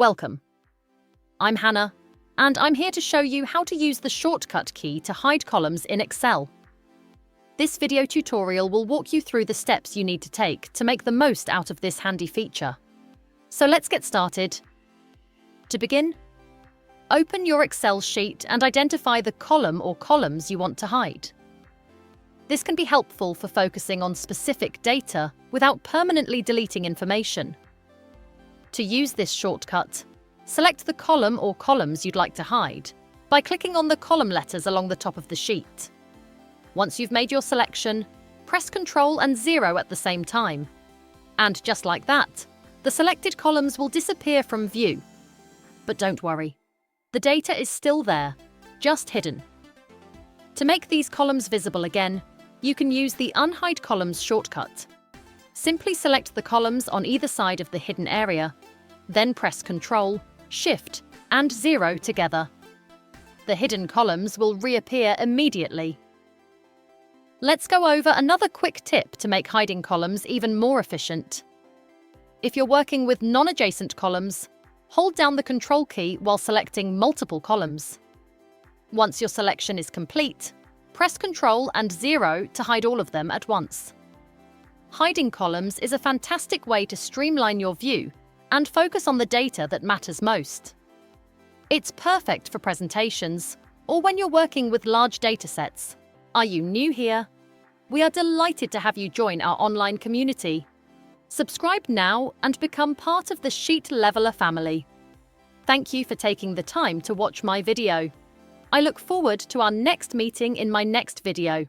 Welcome. I'm Hannah, and I'm here to show you how to use the shortcut key to hide columns in Excel. This video tutorial will walk you through the steps you need to take to make the most out of this handy feature. So let's get started. To begin, open your Excel sheet and identify the column or columns you want to hide. This can be helpful for focusing on specific data without permanently deleting information. To use this shortcut, select the column or columns you'd like to hide by clicking on the column letters along the top of the sheet. Once you've made your selection, press Ctrl and 0 at the same time. And just like that, the selected columns will disappear from view. But don't worry, the data is still there, just hidden. To make these columns visible again, you can use the UnHide Columns shortcut. Simply select the columns on either side of the hidden area, then press Ctrl, Shift, and 0 together. The hidden columns will reappear immediately. Let's go over another quick tip to make hiding columns even more efficient. If you're working with non-adjacent columns, hold down the Control key while selecting multiple columns. Once your selection is complete, press Ctrl and 0 to hide all of them at once. Hiding columns is a fantastic way to streamline your view and focus on the data that matters most. It's perfect for presentations or when you're working with large datasets. Are you new here? We are delighted to have you join our online community. Subscribe now and become part of the Sheet Leveler family. Thank you for taking the time to watch my video. I look forward to our next meeting in my next video.